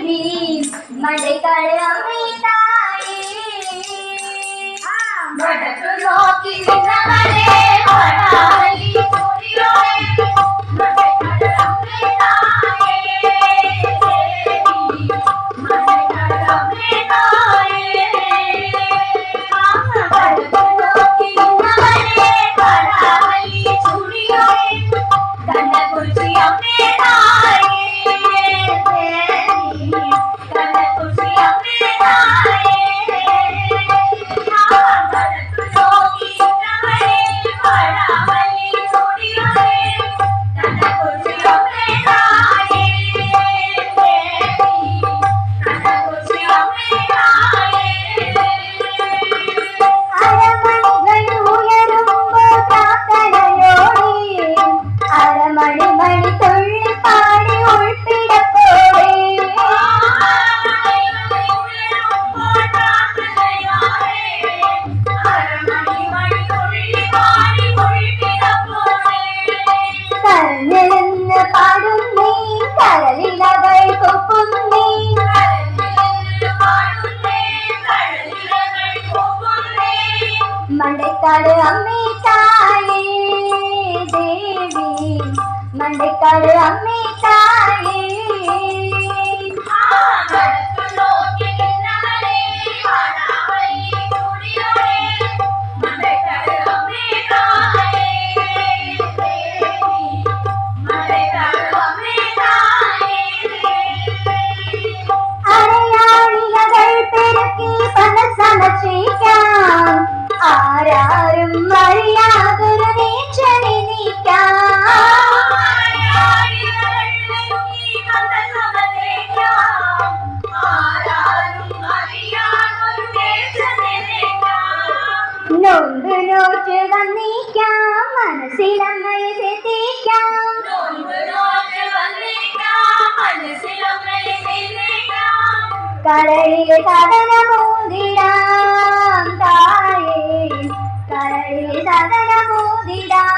ദേവി മഴകള് അമൃതായേ വടക്കു നോക്കി നിന്നവളെ വടാലി സൂര്യോളെ മഴകള് അമൃതായേ ദേവി മഴകള് അമൃതായേ വടക്കു നോക്കി നിന്നവളെ വടാലി സൂര്യോളെ കണ്ണകുറിച്ചി അമൃതായേ മണ്ടക്കാട് അമ്മേ തായേ ദേവി മണ്ടക്കാട് അമ്മേ തായേ ആരാരും അറിയാതൊരു നീച്ചനെ നീക്കാം നൊന്ത് നോറ്റ് വന്നിക്കാം മനസ്സിലമ്മയെ എത്തിക്കാം കടലിലെ കടലമൂതിടാം തായേ കടലിലെ കടലമൂതിടാം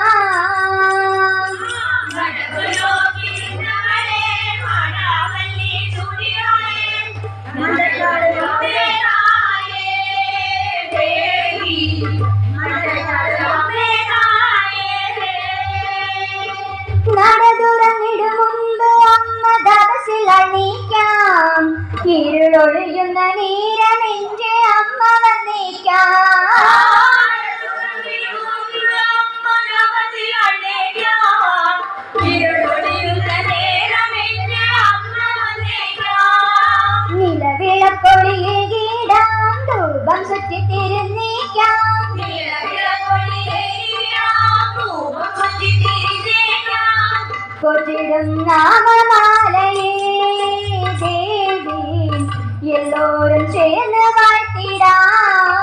നട തുറന്നിടും മുമ്പ് അമ്മ തപസിൽ അണിക്കാം ഇരുളൊഴിയുന്ന നീരനെഞ്ചെ അമ്മ വന്നേക്കാം നിലവിളക്കൊടിയിൽ കീടാം ധൂപം ചുറ്റി തിരുന്നേക്കാം കൊട്ടിടും നാമമാലയേ ദേവി എല്ലോരും ചേർന്ന് വാഴ്ത്തിടാം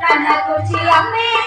കണ്ണകുറിച്ചി അമ്മേ